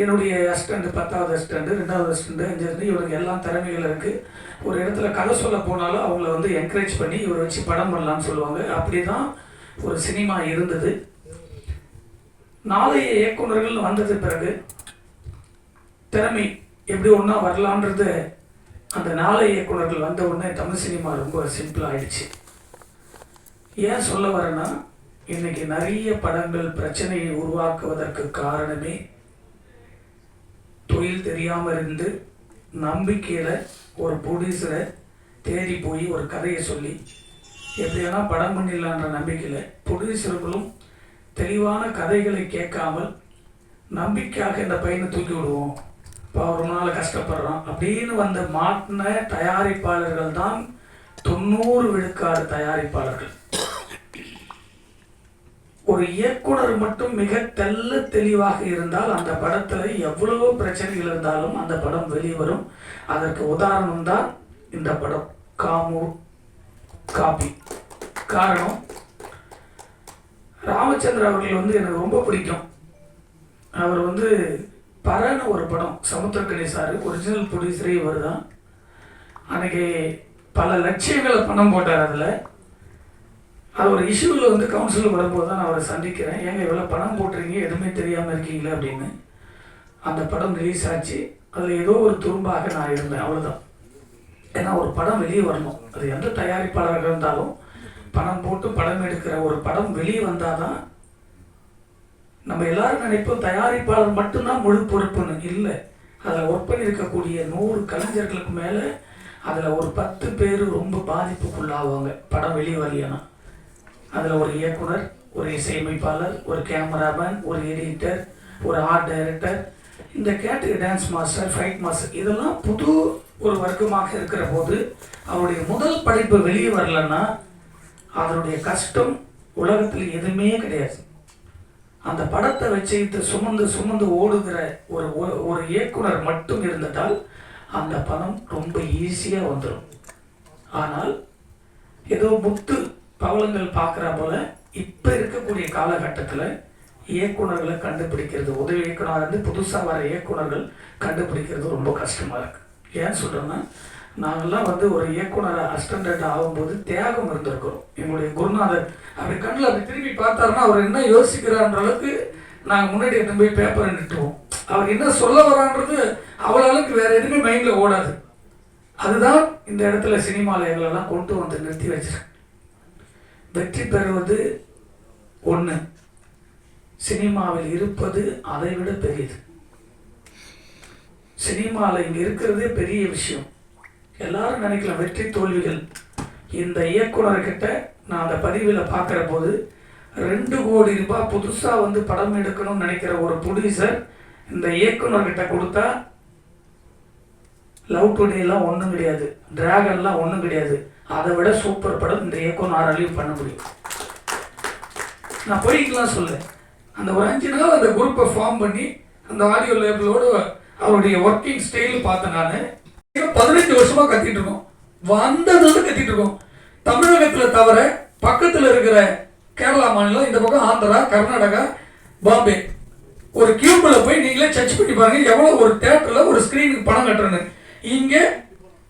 என்னுடைய அசிஸ்டண்ட் 10வது அசிஸ்டண்ட் 2வது அசிஸ்டண்ட் 5வது இவருக்கு எல்லாம் திறமைகள் இருக்குது. ஒரு இடத்துல கதை சொல்ல போனாலும் அவங்கள வந்து என்கரேஜ் பண்ணி இவரை வச்சு படம் பண்ணலான்னு சொல்லுவாங்க. அப்படி தான் ஒரு சினிமா இருந்தது. நாளைய இயக்குனர்கள் வந்தது பிறகு திறமை எப்படி ஒன்றா வரலான்றது அந்த நாளைய இயக்குனர்கள் வந்த உடனே தமிழ் சினிமா ரொம்ப சிம்பிள் ஆயிடுச்சு. ஏன் சொல்ல வரேன்னா, இன்னைக்கு நிறைய படங்கள் பிரச்சனையை உருவாக்குவதற்கு காரணமே தொழில் தெரியாமல் இருந்து நம்பிக்கையில் ஒரு ப்ரொடியூசரை தேடி போய் ஒரு கதையை சொல்லி எப்படியானா படம் பண்ணிடலான்ற நம்பிக்கையில் ப்ரொடியூசர்களும் தெளிவான கதைகளை கேட்காமல் நம்பிக்கையாக இந்த பையனை தூக்கி விடுவோம், இப்போ ஒரு நாள் கஷ்டப்படுறான் அப்படின்னு வந்து மாட்டின தயாரிப்பாளர்கள் தான் 90 விழுக்காடு தயாரிப்பாளர்கள். ஒரு இயக்குனர் மட்டும் மிக தெளிவாக இருந்தால் அந்த படத்தில் எவ்வளவோ பிரச்சனைகள் இருந்தாலும் அந்த படம் வெளிவரும். அதற்கு உதாரணம் தான் இந்த படம் காப்பி. காரணம், ராமச்சந்திர அவர்கள் வந்து எனக்கு ரொம்ப பிடிக்கும். அவர் வந்து பரன்னு ஒரு படம் சமுத்திரக்கணி சார் ஒரிஜினல் ப்ரொடியூசரே இவர் தான். அன்றைக்கி பல லட்சியங்களை பணம் போட்டார். அதில் அது ஒரு இஷ்யூவில் வந்து கவுன்சில் வரும்போது தான் நான் அவரை சந்திக்கிறேன். ஏங்க இவ்வளோ பணம் போட்டுறீங்க, எதுவுமே தெரியாமல் இருக்கீங்களே அப்படின்னு. அந்த படம் ரிலீஸ் ஆச்சு. அதில் ஏதோ ஒரு துரும்பாக நான் இருந்தேன், அவ்வளோதான். ஏன்னா ஒரு படம் வெளியே வரணும், அது எந்த தயாரிப்பாளராக இருந்தாலும் பணம் போட்டு படம் எடுக்கிற ஒரு படம் வெளியே வந்தால் தான் நம்ம எல்லாரும் நினைப்போம் தயாரிப்பாளர் மட்டும்தான் முழு பொறுப்புன்னு. இல்லை, அதில் ஒர்க் பண்ணி இருக்கக்கூடிய 100 கலைஞர்களுக்கு மேலே அதில் ஒரு 10 பேர் ரொம்ப பாதிப்புக்குள்ளாவாங்க படம் வெளியே வரலையானா. அதில் ஒரு இயக்குனர், ஒரு இசையமைப்பாளர், ஒரு கேமராமேன், ஒரு எடிட்டர், ஒரு ஆர்ட் டைரக்டர், இந்த category dance master, fight master, இதெல்லாம் புது ஒரு வர்க்கமாக இருக்கிற போது அவருடைய முதல் படைப்பு வெளியே வரலன்னா அதனுடைய கஷ்டம் உலகத்தில் எதுவுமே கிடையாது. அந்த படத்தை வச்சுக்கிட்டு சுமந்து ஓடுகிற ஒரு இயக்குனர் மட்டும் இருந்துட்டால் அந்த படம் ரொம்ப ஈஸியாக வந்துடும். ஆனால் ஏதோ முத்து பவளங்கள் பார்க்குற போல இப்போ இருக்கக்கூடிய காலகட்டத்தில் இயக்குனர்களை கண்டுபிடிக்கிறது, உதவி இயக்குனர் இருந்து புதுசாக வர இயக்குனர்கள் கண்டுபிடிக்கிறது ரொம்ப கஷ்டமாக இருக்குது. ஏன் சொல்கிறேன்னா, நாங்கள்லாம் வந்து ஒரு இயக்குனர் அசிஸ்டண்ட் ஆகும்போது தியாகம் இருந்திருக்கிறோம். எங்களுடைய குருநாதர் அப்படி கண்ணில் அப்படி திரும்பி பார்த்தாருன்னா அவர் என்ன யோசிக்கிறான்ற அளவுக்கு நாங்கள் முன்னாடி எடுத்து போய் பேப்பரை நிட்டுவோம். அவர் என்ன சொல்ல வரான்றது அவ்வளோ அளவுக்கு வேறு எதுவுமே மைண்டில் ஓடாது. அதுதான் இந்த இடத்துல சினிமாவில் எங்களெல்லாம் கொண்டு வந்து நிறுத்தி வச்சிருக்கேன். வெற்றி பெறுவது ஒன்று, சினிமாவில் இருப்பது அதை விட பெரியது. சினிமாவில் இங்கே இருக்கிறதே பெரிய விஷயம். எல்லாரும் நினைக்கலாம் வெற்றி தோல்விகள். இந்த இயக்குனர்கிட்ட நான் அந்த பதிவில் பார்க்குற போது 2 கோடி ரூபாய் புதுசாக வந்து படம் எடுக்கணும்னு நினைக்கிற ஒரு ப்ரொடியூசர் இந்த இயக்குனர்கிட்ட கொடுத்தா லவ் டுடேலாம் ஒன்றும் கிடையாது, டிராகன்லாம் ஒன்றும் கிடையாது, அதை விட சூப்பர் படம் இந்த இயக்குனராலையும் பண்ண முடியும். நான் போய்க்கலாம் சொல்ல அந்த ஒரு 5 நாள் அந்த குரூப்பை ஃபார்ம் பண்ணி அந்த ஆடியோ லேபிளோடு அவருடைய ஒர்க்கிங் ஸ்டைல் பார்த்தேன். நான் 15 வருஷமாக கத்திட்டு இருக்கோம், வந்ததுன்னு கத்திட்டு இருக்கோம். தமிழகத்தில் தவிர பக்கத்தில் இருக்கிற கேரளா மாநிலம், இந்த பக்கம் ஆந்திரா, கர்நாடகா, பாம்பே, ஒரு கியூபில் போய் நீங்களே சர்ச் பண்ணி பாருங்க எவ்வளோ ஒரு தேட்டரில் ஒரு ஸ்க்ரீனுக்கு பணம் கட்டுறேன்னு. இங்கே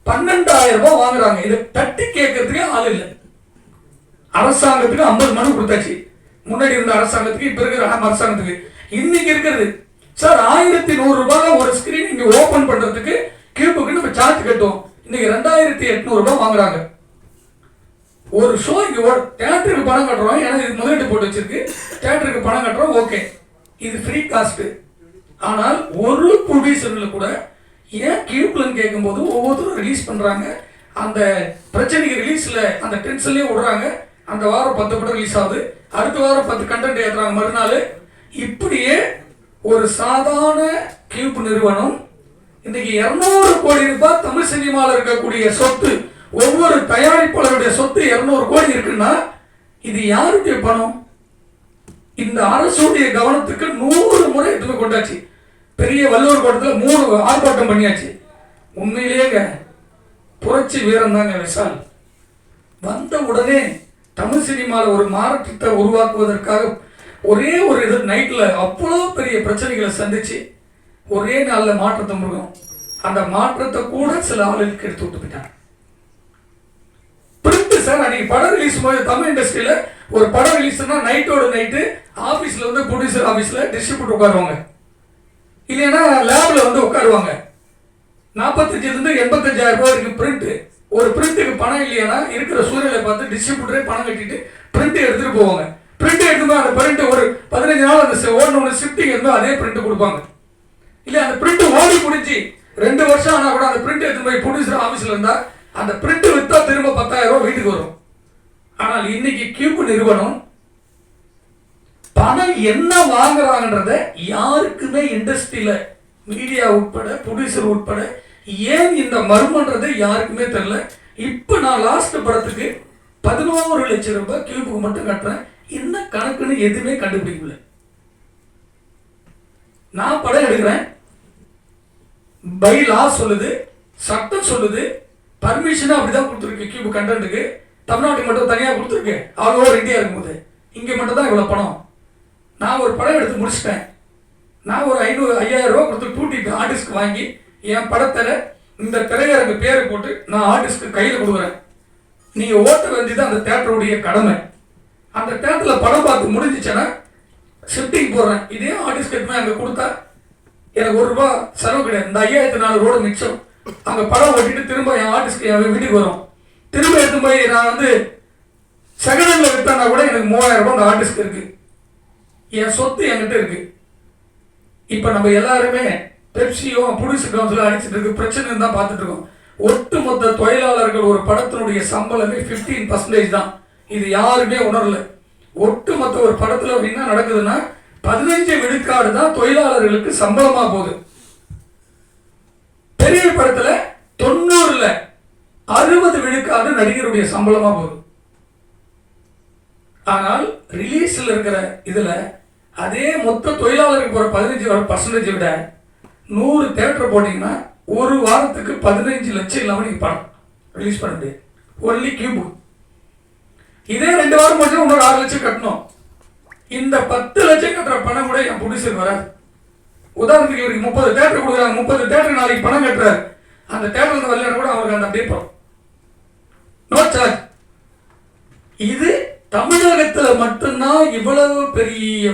12,000 ரூபாய் வாங்குறாங்க. இதை தட்டி கேட்கறதுக்கே ஆள் இல்லை. அரசாங்கத்துக்கு 50 மனு கொடுத்தாச்சு. முன்னாடி இருந்த அரசாங்கத்துக்கு, இப்போ இருக்கிற அரசாங்கத்துக்கு. இன்னைக்கு இருக்கிறது சார் 1100 ரூபாய் ஒரு ஸ்க்ரீன் இங்கே ஓப்பன் பண்ணுறதுக்கு கியூபுக்கு நம்ம சார்ஜ் கட்டுவோம். இன்னைக்கு 2,800 ரூபாய் வாங்குறாங்க. ஒரு ஒரு ஷோ இங்கே தேட்டருக்கு பணம் கட்டுறோம், ஏன்னா இது முதலீட்டு போட்டு வச்சிருக்கு, தேட்டருக்கு பணம் கட்டுறோம், ஓகே, இது ஃப்ரீ காஸ்ட்டு. ஆனால் ஒரு ப்ரொடியூசரில் கூட ஏன் கியூப்லன்னு கேட்கும்போது ஒவ்வொருத்தரும் ரிலீஸ் பண்ணுறாங்க, அந்த பிரச்சனைக்கு ரிலீஸில் அந்த டென்ஷன்லேயே விடுறாங்க. அந்த வாரம் 10 படம் ரிலீஸ் ஆகுது, அடுத்த வாரம் 10 கண்டென்ட் ஏற்றுறாங்க மறுநாள். இப்படியே ஒரு சாதாரண கியூப் நிறுவனம் இன்னைக்கு 200 கோடி ரூபாய் தமிழ் சினிமாவில் இருக்கக்கூடிய சொத்து, ஒவ்வொரு தயாரிப்பாளருடைய சொத்து 200 கோடி இருக்குன்னா இது யாருடைய பணம்? இந்த அரசுடைய கவனத்துக்கு 100 முறை எடுத்து கொண்டாச்சு. பெரிய வள்ளுவர் கோட்டத்தில் 3 ஆர்ப்பாட்டம் பண்ணியாச்சு. உண்மையிலேங்க புரட்சி வீரம் தாங்க விஷால். வந்த உடனே தமிழ் சினிமாவில் ஒரு மாற்றத்தை உருவாக்குவதற்காக ஒரே ஒரு இது நைட்டில் அவ்வளோ பெரிய பிரச்சனைகளை சந்திச்சு ஒரே நாளில் மாற்றத்தை முடியும். அந்த மாற்றத்தை கூட சில ஆளுகளுக்கு எடுத்து விட்டு போயிட்டாங்க. பிரிண்ட் சார், அன்னைக்கு படம் ரிலீஸ் போது தமிழ் இண்டஸ்ட்ரியில் ஒரு படம் ரிலீஸ்னா நைட்டோட நைட்டு ஆஃபீஸில் வந்து ப்ரொடியூசர் ஆஃபீஸில் டிஸ்ட்ரிபியூட்டர் உட்காருவாங்க, இல்லைன்னா லேபில் வந்து உட்காருவாங்க. 45,000 to 85,000 ரூபாய் இருக்கு பிரிண்ட். ஒரு பிரிண்ட்டுக்கு பணம் இல்லையானா இருக்கிற சூழ்நிலை பார்த்து டிஸ்ட்ரிபியூட்டரே பணம் கட்டிட்டு பிரிண்ட் எடுத்துட்டு போவாங்க. பிரிண்ட் எடுத்துமே அந்த பிரிண்ட் ஒரு 15 நாள் அந்த ஓடணும் ஷிஃப்டிங் இருந்தால் அதே பிரிண்ட் கொடுப்பாங்க. இல்லை அந்த பிரிண்ட் ஓடி முடிஞ்சு 2 வருஷம் ஆனால் கூட அந்த பிரிண்ட் எடுத்து போய் ப்ரொடியூசர் ஆஃபீஸில் இருந்தால் அந்த பிரிண்ட் விற்றா திரும்ப 10,000 ரூபாய் வீட்டுக்கு வரும். ஆனால் இன்னைக்கு கியூப் நிறுவனம் பணம் என்ன வாங்குறாங்கன்றத யாருக்குமே இண்டஸ்ட்ரியில் மீடியா உட்பட ப்ரொடியூசர் உட்பட ஏன் இந்த மர்மன்றது யாருக்குமே தெரியல. இப்போ நான் லாஸ்ட் படத்துக்கு 11 லட்சம் ரூபாய் கியூபுக்கு மட்டும் கட்டுறேன், என்ன கணக்குன்னு எதுவுமே கண்டுபிடிக்கல. நான் படம் எடுக்கிறேன், பை லா சொல்லுது, சட்டம் சொல்லுது, பர்மிஷன் அப்படிதான் கொடுத்துருக்கு. கியூப் கண்டென்ட்டுக்கு தமிழ்நாட்டுக்கு மட்டும் தனியாக கொடுத்துருக்கு. ஆல் ஓவர் இந்தியா இருக்கும்போது இங்கே மட்டும் தான் இவ்வளோ பணம். நான் ஒரு படம் எடுத்து முடிச்சிட்டேன், நான் ஒரு 5,000 ரூபா கொடுத்து டூட்டி ஆர்டிஸ்ட்க்கு வாங்கி என் படத்தில் இந்த திரையரங்கு பேரை போட்டு நான் ஆர்டிஸ்ட்க்கு கையில் கொடுக்குறேன். நீங்கள் ஓட்ட வேண்டியது அந்த தேட்டருடைய கடமை. அந்த தேட்டரில் படம் பார்த்து முடிஞ்சிச்சேன்னா ஷிஃப்டிங் போடுறேன். இதே ஆர்டிஸ்ட்க்கு எதுவுமே அங்கே கொடுத்தா எனக்கு ₹1 செலவு கிடையாது. இந்த 5,400 ரூபா மிச்சம். அங்கே படம் ஓட்டிட்டு திரும்ப என் ஆர்டிஸ்ட்க்கு என் வீட்டுக்கு வரும். திரும்ப எடுத்து போய் நான் வந்து செகண்ட் ஹேண்டில் விற்றானா கூட எனக்கு ₹3,000 அந்த ஆர்டிஸ்ட்க்கு இருக்குது. என் சொத்து என்கிட்ட இருக்குது. இப்போ நம்ம எல்லாருமே பெப்சியோ ப்ரொடியூசர் கவுன்சிலோ அடிச்சுட்டு இருக்கு பிரச்சனை தான் பார்த்துட்டு இருக்கோம். ஒட்டுமொத்த தொழிலாளர்கள் ஒரு படத்தினுடைய சம்பளமே 15% தான். இது யாருமே உணரல. ஒட்டுமொத்த ஒரு படத்தில் என்ன நடக்குதுன்னா 15 விழுக்காடு தான் தொழிலாளர்களுக்கு சம்பளமா போகுது. பெரிய படத்தில் 90ல் 60 விழுக்காடு நடிகருடைய சம்பளமா போகுது. ஆனால் ரிலீஸில் இருக்கிற இதில் அதே மொத்த தொழிலாளருக்கு போகிற 15% விட 100 தேட்டர் போட்டிங்கன்னா ஒரு வாரத்துக்கு 15 லட்சம் இல்லாமல் நீங்கள் படம் ரிலீஸ் பண்ண முடியாது. Only cube. இதே 2 வாரம் போச்சு இன்னொரு 6 லட்சம் கட்டணும். இந்த 10 லட்சம் கட்டுற பணம் கூட என் ப்ரொடியூசர் வராது. உதாரணத்துக்கு இவருக்கு 30 தேட்டர் கொடுக்குறாங்க, 30 தேட்டருக்கு நாளைக்கு பணம் கட்டுறாரு, அந்த தேட்டர் வரலன்னா கூட அவருக்கு அந்த அப்படியே படம் நோ சார்ஜ். இது தமிழகத்தில் மட்டும்தான் இவ்வளவு பெரிய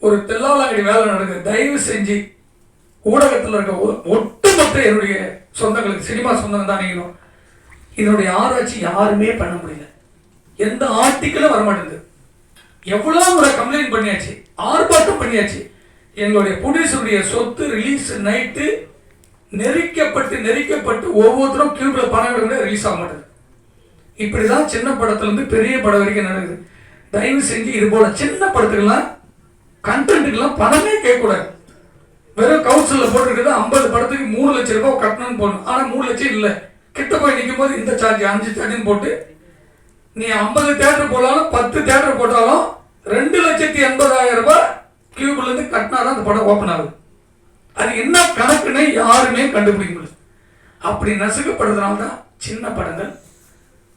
ஒரு தெல்லாலங்கடி வேலை நடக்குது. தயவு செஞ்சு ஊடகத்தில் இருக்க ஒட்டுமொத்த என்னுடைய சொந்தங்களுக்கு, சினிமா சொந்தம் தான் நீங்களும், இதனுடைய ஆராய்ச்சி யாருமே பண்ண முடியல. எந்த ஆர்டிக்கலும் வரமாட்டேங்குது. எவ்வளோ முறை கம்ப்ளைண்ட் பண்ணியாச்சு, ஆர்ப்பாட்டம் பண்ணியாச்சு. எங்களுடைய ப்ரொடியூசருடைய சொத்து ரிலீஸ் நைட்டு நெரிக்கப்பட்டு ஒவ்வொருத்தரும் கியூப்ல பணம் எடுக்க ரிலீஸ் ஆக மாட்டேங்குது. இப்படிதான் சின்ன படத்துலேருந்து பெரிய படம் வரைக்கும் நடக்குது. தயவு செஞ்சு இது போல சின்ன படத்துக்கெல்லாம் கண்டென்ட்டுக்கெல்லாம் பணமே கேட்கக்கூடாது. வெறும் கவுன்சிலில் போட்டுருக்குது 50 படத்துக்கு 3 லட்சம் ரூபாய் கட்டணும்னு போடணும். ஆனால் 3 லட்சம் இல்லை. கிட்ட போய் நிற்கும் போது இந்த சார்ஜ் 5 சார்ஜுன்னு போட்டு நீ 50 தேட்டர் போட்டாலும் 10 தேட்டர் போட்டாலும் 2,80,000 ரூபாய் கியூப்லேருந்து கட்டினாதான் அந்த படம் ஓப்பன் ஆகுது. அது என்ன கணக்குன்னு யாருமே கண்டுபிடிக்க முடியல. அப்படி நசுக்கப்படுறதுனால தான் சின்ன படங்கள்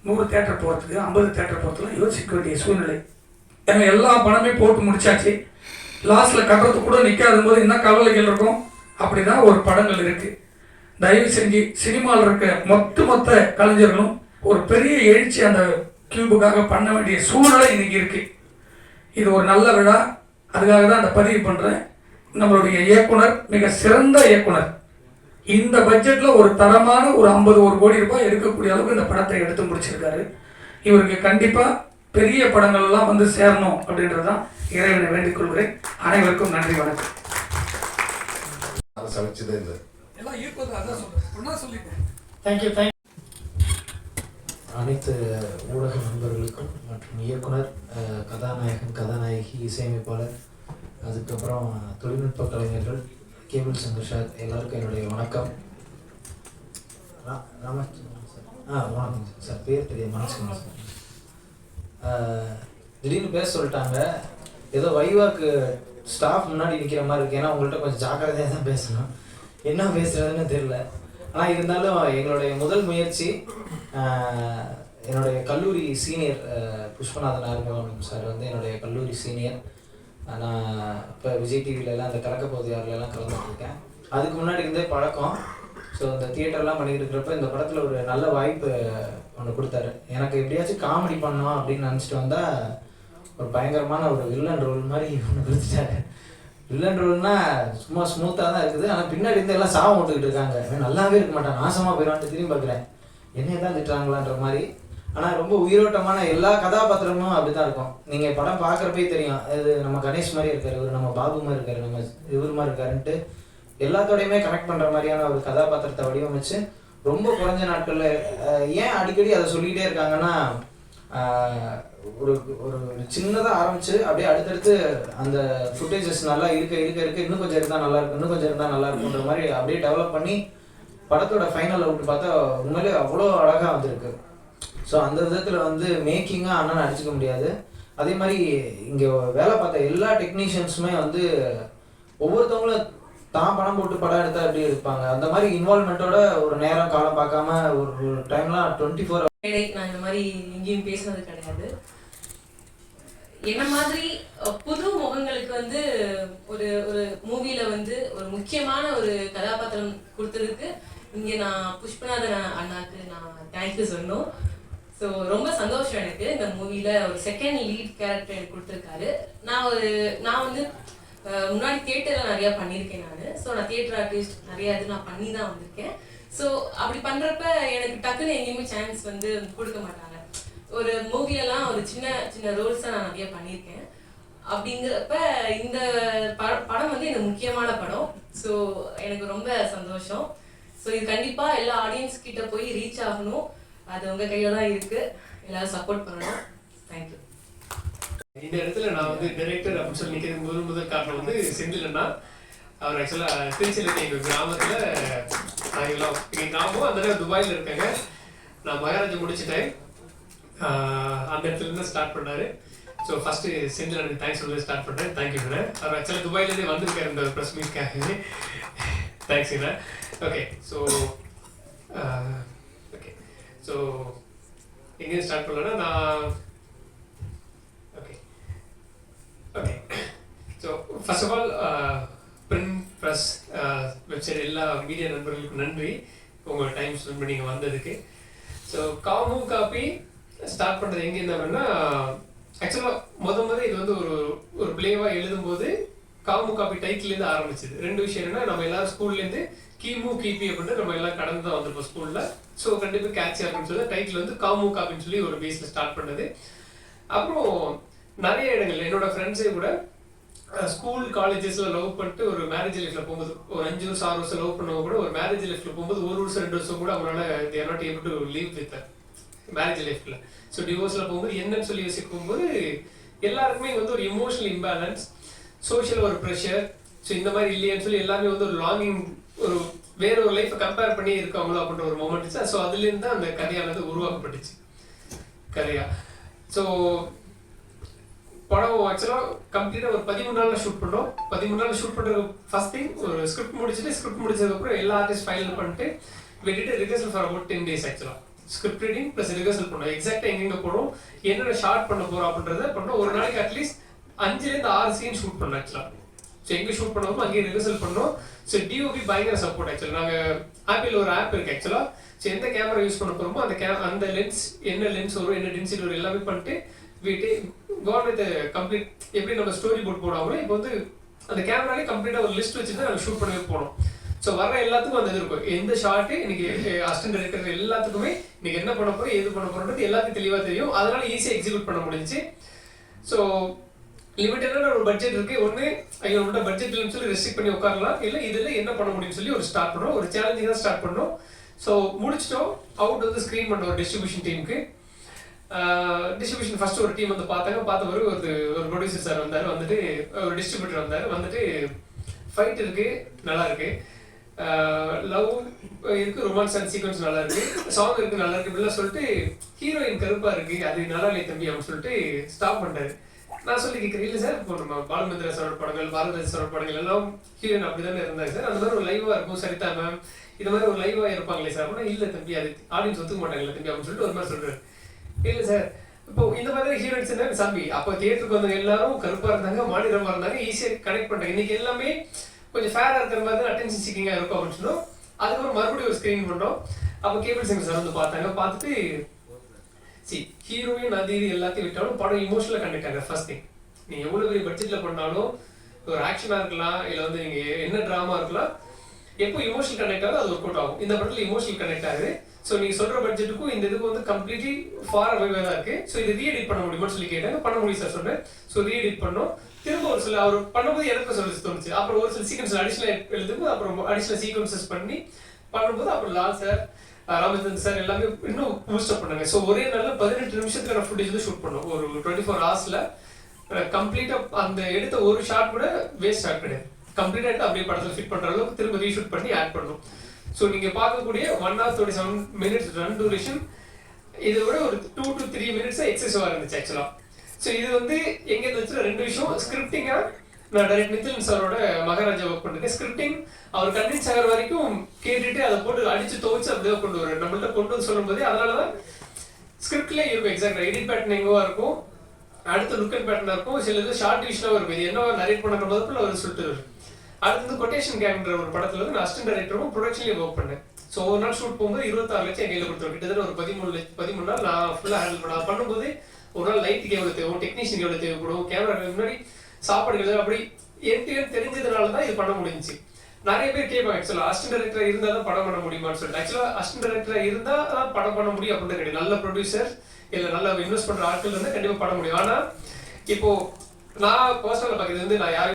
100 தேட்டர் போகிறதுக்கு 50 தேட்டர் போகிறதுலாம் யோசிக்க வேண்டிய சூழ்நிலை. ஏன்னா எல்லா பணமே போட்டு முடிச்சாச்சு, லாஸ்ட்டில் கட்டுறதுக்கு கூட நிற்காத போது என்ன கவலைகள் இருக்கும். அப்படி தான் ஒரு படங்கள் இருக்குது. தயவு செஞ்சு சினிமாவில் இருக்க மொத்த கலைஞர்களும் ஒரு பெரிய எழுச்சி அந்த கியூபுக்காக பண்ண வேண்டிய சூழ்நிலை இன்னைக்கு இருக்குது. இது ஒரு நல்ல விழா, அதுக்காக தான் அந்த பதிவு பண்ணுறேன். நம்மளுடைய இயக்குனர் மிக சிறந்த இயக்குனர். இந்த பட்ஜெட்டில் ஒரு தரமான ஒரு 51 கோடி ரூபாய் எடுக்கக்கூடிய அளவுக்கு இந்த படத்தை எடுத்து முடிச்சிருக்காரு. இவருக்கு கண்டிப்பாக பெரிய படங்கள்லாம் வந்து சேரணும் அப்படின்றது தான் இறைவனை வேண்டிக் கொள்கிறேன். அனைவருக்கும் நன்றி, வணக்கம். சமைச்சதே இல்லை. எல்லாம் ஈர்ப்பது அதான் சொல்றேன், சொல்லிட்டேன். தேங்க்யூ. அனைத்து ஊடக நண்பர்களுக்கும் மற்றும் இயக்குனர், கதாநாயகன், கதாநாயகி, இசையமைப்பாளர், அதுக்கப்புறம் தொழில்நுட்ப கலைஞர்கள், கேபிள் சங்கர் சார் எல்லாருக்கும் என்னுடைய வணக்கம். ராமச்சந்திரன் சார் வணக்கம் சார். பேர் தெரியும், மனசுங்க சார். திடீர்னு பேச சொல்லிட்டாங்க. ஏதோ வைவாக்கு ஸ்டாஃப் முன்னாடி நிற்கிற மாதிரி இருக்குது. ஏன்னா உங்கள்கிட்ட கொஞ்சம் ஜாக்கிரதையாக தான் பேசணும். என்ன பேசுகிறதுன்னு தெரியல. ஆனால் இருந்தாலும் எங்களுடைய முதல் முயற்சி, என்னுடைய கல்லூரி சீனியர் புஷ்பநாதன் ஆறுமுகம் சார் வந்து என்னுடைய கல்லூரி சீனியர். நான் இப்போ விஜய் டிவிலெலாம் அந்த கலக்கப்போது யாரிலலாம் கலந்துட்டுருக்கேன். அதுக்கு முன்னாடி இருந்தே பழக்கம். ஸோ இந்த தியேட்டர்லாம் பண்ணிட்டு இருக்கிறப்ப இந்த படத்தில் ஒரு நல்ல வாய்ப்பு ஒன்று கொடுத்தாரு. எனக்கு எப்படியாச்சும் காமெடி பண்ணோம் அப்படின்னு நினச்சிட்டு வந்தால் ஒரு பயங்கரமான ஒரு வில்லன் ரோல் மாதிரி ஒன்று கொடுத்துட்டாரு. வில்லன் ரோல்னா சும்மா ஸ்மூத்தாக தான் இருக்குது. ஆனால் பின்னாடி இருந்து எல்லாம் சாபம் விட்டுக்கிட்டு இருக்காங்க. நல்லாவே இருக்க மாட்டான், நாசமாக போயிடுவான்ட்டு திரும்பி பார்க்குறேன், என்னைய தான் திட்டுறாங்களான்ற மாதிரி. ஆனால் ரொம்ப உயிரோட்டமான எல்லா கதாபாத்திரமும் அப்படி தான் இருக்கும். நீங்கள் படம் பார்க்குறப்பே தெரியும், இது நம்ம கணேஷ் மாதிரி இருக்காரு, இவர் நம்ம பாபு மாதிரி இருக்காரு, நம்ம இவர் மாதிரி இருக்காருன்ட்டு எல்லாத்தோடையுமே கனெக்ட் பண்ணுற மாதிரியான ஒரு கதாபாத்திரத்தை வடிவமைச்சு ரொம்ப குறைஞ்ச நாட்களில். ஏன் அடிக்கடி அதை சொல்லிகிட்டே இருக்காங்கன்னா, ஒரு ஒரு சின்னதாக ஆரம்பித்து அப்படியே அடுத்தடுத்து அந்த ஃபுட்டேஜஸ் நல்லா இருக்க இன்னும் கொஞ்சம் இருந்தால் நல்லாயிருக்கும், இன்னும் கொஞ்சம் இருந்தால் நல்லா இருக்குன்ற மாதிரி அப்படியே டெவலப் பண்ணி படத்தோட ஃபைனல் அவுட் பார்த்தா உண்மையிலே அவ்வளோ அழகாக வந்திருக்கு. ஸோ அந்த விதத்தில் வந்து மேக்கிங்காக அண்ணன் அடிச்சுக்க முடியாது. அதே மாதிரி இங்கே வேலை பார்த்த எல்லா டெக்னீஷியன்ஸுமே வந்து ஒவ்வொருத்தவங்களும் தான் பணம் போட்டு படம் எடுத்தால் எப்படி எடுப்பாங்க, அந்த மாதிரி இன்வால்மெண்ட்டோட ஒரு நேரம் காலம் பார்க்காம ஒரு டைம்லாம் 24 நான் இந்த மாதிரி எங்கேயும் பேசுனது கிடையாது. என்ன மாதிரி புது முகங்களுக்கு வந்து ஒரு ஒரு மூவில வந்து ஒரு முக்கியமான ஒரு கதாபாத்திரம் கொடுத்ததுக்கு இங்கே நான் புஷ்பநாதன் அண்ணாக்கு நான் தேங்க்யூ சொல்லணும். ஸோ ரொம்ப சந்தோஷம் எனக்கு. இந்த மூவில ஒரு செகண்ட் லீட் கேரக்டர் எனக்கு கொடுத்துருக்காரு. நான் வந்து முன்னாடி தியேட்டரில் நிறையா பண்ணியிருக்கேன் நான். ஸோ நான் தியேட்டர் ஆர்டிஸ்ட் நிறையா இது நான் பண்ணி தான் வந்திருக்கேன். ஸோ அப்படி பண்ணுறப்ப எனக்கு டக்குன்னு எங்கேயுமே சான்ஸ் வந்து கொடுக்க மாட்டாங்க. ஒரு மூவிலலாம் ஒரு சின்ன சின்ன ரோல்ஸை நான் நிறைய பண்ணியிருக்கேன். அப்படிங்கிறப்ப இந்த படம் வந்து எனக்கு முக்கியமான படம். ஸோ எனக்கு ரொம்ப சந்தோஷம். ஸோ இது கண்டிப்பாக எல்லா ஆடியன்ஸ் கிட்ட போய் ரீச் ஆகணும். அது உங்கள் கையில் தான் இருக்குது. எல்லாரும் சப்போர்ட் பண்ணணும். தேங்க்யூ. இந்த இடத்துல நான் வந்து டைரக்டர் அப்படின்னு சொல்லி நிற்கிறது முதல் காரணம் வந்து செந்திலண்ணா. அவர் ஆக்சுவலாக திருச்சியில் இருக்க எங்கள் கிராமத்தில் நாங்கள்லாம் எங்கள் கிராமம் அந்த நேரம் துபாயில் இருக்காங்க. நான் மகாராஜா முடிச்சுட்டேன். அந்த இடத்துலேருந்து ஸ்டார்ட் பண்ணார். ஸோ ஃபஸ்ட்டு செந்தில் எனக்கு தேங்க்ஸ் சொல்லி ஸ்டார்ட் பண்ணேன். Thank you sir. அவர் ஆக்சுவலாக துபாயிலேருந்தே வந்திருக்காரு இந்த ப்ரெஸ் மீட்காகவே. Thanks sir. ஓகே ஸோ எங்கேயும் ஸ்டார்ட் பண்ணலன்னா நான் okay so first of all print press website எல்லா மீடியா நண்பர்களுக்கும் நன்றி உங்கள் டைம் ஸ்பெண்ட் பண்ணி நீங்கள் வந்ததுக்கு. ஸோ காமு காப்பி ஸ்டார்ட் பண்ணுறது எங்கே இருந்தாங்கன்னா, ஆக்சுவலாக முதல் இது வந்து ஒரு பிளேவாக எழுதும்போது காமு காப்பி டைட்டிலேருந்து ஆரம்பிச்சிது. ரெண்டு விஷயம் என்னன்னா, நம்ம எல்லாரும் ஸ்கூல்லேருந்து கிமு கிபி அப்படின்ட்டு நம்ம எல்லாம் கடந்து தான் வந்திருப்போம் ஸ்கூலில். ஸோ கண்டிப்பாக கேட்சி அப்படின்னு சொல்லி டைட்டில் வந்து காமு காப்பின்னு சொல்லி ஒரு பேஸில் ஸ்டார்ட் பண்ணது. அப்புறம் நிறைய இடங்கள் என்னோட ஃப்ரெண்ட்ஸே கூட ஸ்கூல் காலேஜஸ்ல லவ் பண்ணிட்டு ஒரு மேரேஜ் லைஃப்ல போகும்போது ஒரு 5 வருஷம் 6 வருஷம் லவ் பண்ணவங்க கூட ஒரு மேரேஜ் லைஃப்ல போகும்போது 1 வருஷம் 2 வருஷம் கூட அவங்களால they are not able to live with marriage லைஃப்ல. ஸோ டிவோர்ஸ்ல போகும்போது என்னன்னு சொல்லி யோசிக்கும் போது எல்லாருக்குமே வந்து ஒரு இமோஷனல் இம்பேலன்ஸ், சோஷியல் ஒரு ப்ரெஷர், ஸோ இந்த மாதிரி இல்லையான்னு சொல்லி எல்லாமே வந்து ஒரு லாங்கிங், ஒரு வேற ஒரு லைஃப்பை கம்பேர் பண்ணி இருக்காங்களோ அப்படின்ற ஒரு மொமெண்ட் இருந்துச்சு. ஸோ அதுலேருந்து தான் அந்த கதையானது உருவாக்கப்பட்டுச்சு கதையா. ஸோ படம் ஆக்சுவலாக கம்ப்ளீட்டாக ஒரு 13 நாளில் ஷூட் பண்ணோம். 13 நாளில் ஷூட் பண்ணுறது ஃபர்ஸ்ட் திங் ஒரு ஸ்கிரிப்ட் முடிச்சதுக்கப்புறம் எல்லா ஆர்டிஸ்ட் ஃபைனல் பண்ணிட்டு வெட்டிட்டு ரிஹர்சல் ஃபார் அபவுட் 10 days ஆக்சுவலாக ஸ்கிரிப்ட் ரீடிங் ப்ளஸ் ரிஹர்சல் பண்ணோம். எக்ஸாக்டாக எங்கெங்கே போகிறோம், என்னென்ன ஷார்ட் பண்ண போகிறோம் அப்படின்றத பண்ணோம். ஒரு நாளைக்கு அட்லீஸ்ட் 5 to 6 சீன் ஷூட் பண்ணோம் ஆக்சுவலாக. ஸோ எங்கே ஷூட் பண்ணுவோமோ அங்கேயே ரிஹர்சல் பண்ணோம். ஸோ டிஓபி பயங்கர சப்போர்ட் ஆக்சுவலாக. நாங்கள் ஆப்பிள் ஒரு ஆப் இருக்குது ஆக்சுவலாக. ஸோ எந்த கேமரா யூஸ் பண்ண போகிறோமோ அந்த லென்ஸ் என்ன லென்ஸ் வரும், என்ன டென்சிட்டி வரும் எல்லாமே பண்ணிட்டு வீட்டு கவர்மெண்ட் கம்ப்ளீட் எப்படி நம்ம ஸ்டோரி போர்ட் போடாமல் இப்போ வந்து அந்த கேமராலே கம்ப்ளீட்டாக ஒரு லிஸ்ட் வச்சுட்டு நாங்கள் ஷூட் பண்ணவே போனோம். ஸோ வர எல்லாத்துக்கும் அந்த இது இருக்கும். எந்த ஷார்ட்டு இன்னைக்கு அசிஸ்டன்ட் டைரக்டர் எல்லாத்துக்குமே இன்னைக்கு என்ன பண்ண போகிறோம் எது பண்ண போகிறோன்றது எல்லாத்துக்கும் தெளிவாக தெரியும். அதனால ஈஸியாக எக்ஸிக்யூட் பண்ண முடிஞ்சுச்சு. ஸோ லிமிட்டடான ஒரு பட்ஜெட் இருக்குது. ஒன்று ஐயோ நம்மகிட்ட பட்ஜெட் இல்லைன்னு சொல்லி ரெஸ்ட்ரிக்ட் பண்ணி உட்காரலாம், இல்லை இதில் என்ன பண்ண முடியும்னு சொல்லி ஒரு ஸ்டார்ட் பண்ணோம். ஒரு சேலஞ்சிங் தான் ஸ்டார்ட் பண்ணோம். ஸோ முடிச்சிட்டோம். அவுட் வந்து ஸ்க்ரீன் பண்ண ஒரு டிஸ்ட்ரிபியூஷன் டீமுக்கு. டிஸ்ட்ரிபியூஷன் ஃபர்ஸ்ட் ஒரு டீம் வந்து பார்த்தாங்க. பார்த்த ஒரு ப்ரொடியூசர் சார் வந்தார். வந்துட்டு ஒரு டிஸ்ட்ரிபியூட்டர் வந்தார். வந்துட்டு ஃபைட் இருக்குது, நல்லா இருக்குது, லவ் இருக்குது, ரொமான்ஸ் அண்ட் சீக்வன்ஸ் நல்லா இருக்குது, சாங் இருக்குது, நல்லா இருக்குது இப்படிலாம் சொல்லிட்டு ஹீரோயின் கருப்பாக இருக்குது, அது நல்லா இல்லை தம்பி அப்படின்னு சொல்லிட்டு ஸ்டாப் பண்ணுறாரு. நான் சொல்லி கேட்குறேன், இல்லை சார் இப்போ நம்ம பாலுமந்திர சாரோட படங்கள், பாரதி சாரோட படங்கள் எல்லாம் ஹீரோயின் அப்படி தானே இருந்தாங்க சார், அந்த மாதிரி ஒரு லைவாக இருக்கும் சரிதா மேம், இது மாதிரி ஒரு லைவாக இருப்பாங்களே சார் அப்படின்னா, இல்லை தம்பி அது ஆடியன்ஸ் ஒத்துக்க மாட்டாங்களே தம்பி அப்படின்னு சொல்லிட்டு ஒரு மாதிரி சொல்கிறார். இல்லை சார் இப்போ இந்த மாதிரி ஹீரோயின்ஸ் என்ன சாமி அப்போ தியேட்டருக்கு வந்தவங்க எல்லாரும் கருப்பாக இருந்தாங்க, மாநிலமாக இருந்தாங்க, ஈஸியாக கனெக்ட் பண்ணுறாங்க. இன்னைக்கு எல்லாமே கொஞ்சம் ஃபேராக இருக்கிற மாதிரி தான் அட்டென்ஷன் சீக்கிங்காக இருக்கும் அப்படின்னு சொன்னோம். அதுக்கப்புறம் மறுபடியும் ஒரு ஸ்க்ரீன் பண்ணுறோம். அப்போ கேபிள் சிங் சார் வந்து பார்த்தாங்க. பார்த்துட்டு ஹீரோயின் அது இது எல்லாத்தையும் விட்டாலும் படம் இமோஷனலாக கனெக்ட் ஆகுது. ஃபர்ஸ்ட் திங், நீங்கள் எவ்வளோ பெரிய பட்ஜெட்டில் பண்ணாலும் ஒரு ஆக்ஷனாக இருக்கலாம், இல்லை வந்து நீங்கள் என்ன ட்ராமா இருக்கலாம், எப்போ இமோஷனல் கனெக்ட் ஆகுது அது ஒர்க் அவுட் ஆகும். இந்த படத்தில் இமோஷனல் கனெக்ட் ஆகுது. ஸோ நீங்கள் சொல்கிற பட்ஜெட்டுக்கும் இந்த இதுக்கு வந்து கம்ப்ளீட்லி ஃபார் அவைவாக தான் இருக்குது. ஸோ இது ரீஎடிட் பண்ண முடியுமான்னு சொல்லி கேட்டாங்க. பண்ண முடியும் சார் சொன்னேன். ஸோ ரீஎடிட் பண்ணோம். திரும்ப ஒரு சில அவர் பண்ணும்போது எனக்கு சொல்லி தோணுச்சு. அப்புறம் ஒரு சில சீக்வன்ஸ் அடிஷனல் எழுதும்போது அப்புறம் அடிஷனல் சீக்வன்சஸ் பண்ணி பண்ணும்போது அப்புறம் லால் சார், ராமச்சந்திரன் சார் எல்லாமே இன்னும் பூஸ்டப் பண்ணாங்க. ஸோ ஒரே நாளில் 18 நிமிஷத்துக்கான ஃபுட்டேஜ் வந்து ஷூட் பண்ணோம். ஒரு 24 ஹவர்ஸில் கம்ப்ளீட்டாக அந்த எடுத்த ஒரு ஷாட் கூட வேஸ்ட் ஷாட் கிடையாது. கம்ப்ளீட்டாக அப்படியே படத்தில் ஃபிட் பண்ணுற அளவுக்கு திரும்ப ரீஷூட் பண்ணி ஆட் பண்ணோம். ஸோ நீங்கள் பார்க்கக்கூடிய 1 hour 37 minutes ரன் டூரேஷன், இதை விட ஒரு 2 to 3 minutes எக்ஸசிவாக இருந்துச்சு ஆக்சுவலாக. ஸோ இது வந்து எங்கே இருந்துச்சுன்னா 2 விஷயம். ஸ்கிரிப்டிங்காக நான் டைரக்ட் மித்திலன் சாரோட மகாராஜா ஒர்க் பண்ணிருக்கேன். ஸ்கிரிப்டிங் அவர் கன்வின்ஸ் ஆகிற வரைக்கும் கேட்டுட்டு அதை போட்டு அடிச்சு துவைச்சு அப்படியே கொண்டு வர நம்மள்ட்ட கொண்டு வந்து சொல்லும் போதே அதனால தான் ஸ்கிரிப்ட்லேயே இருக்கும். எக்ஸாக்டாக எடிட் பேட்டர்ன் எங்கேவா இருக்கும், அடுத்த லுக் அண்ட் பேட்டர்னாக இருக்கும், சில இது ஷார்ட் டிவிஷனாகவும் இருக்கும். இது என்ன நரேட் பண்ணுற போதுக்குள்ள அவர் சொல்லிட்டு வரும். அடுத்து வந்து கொட்டேஷன் கேங்ன்ற ஒரு படத்தில் வந்து நான் அசிஸ்டன்ட் டைரக்டரும் ப்ரொடக்ஷன்லேயும் ஒர்க் பண்ணேன். ஸோ ஒரு நாள் ஷூட் போகும்போது 26 லட்சம் என் கையில் கொடுத்தோம். கிட்டத்தட்ட ஒரு 13 நாள் நான் ஃபுல்லாக ஹேண்டில் பண்ண பண்ணும்போது ஒரு நாள் லைட்டுக்கு எவ்வளோ தேவை, டெக்னீஷியனுக்கு எவ்வளோ தேவைப்படும், கேமரா முன்னாடி சாப்பாடுகள் அப்படி என் தெரிஞ்சதுனால தான் இது பண்ண முடிஞ்சிச்சு. நிறைய பேர் கேட்பாங்க ஆக்சுவலாக அசிஸ்டன்ட் டைரக்டராக இருந்தால் தான் படம் பண்ண முடியுமான்னு சொல்லிட்டு. ஆக்சுவலாக அசிஸ்டன்ட் டைரக்டராக இருந்தால் தான் படம் பண்ண முடியும் அப்படின்னு கிடையாது. நல்ல ப்ரொடியூசர் இல்லை நல்லா இன்வெஸ்ட் பண்ணுற ஆட்கள் இருந்தால் கண்டிப்பாக பண்ண முடியும். ஆனால் இப்போது நான் பர்சனலாக பார்க்குறது வந்து நான் யாரும்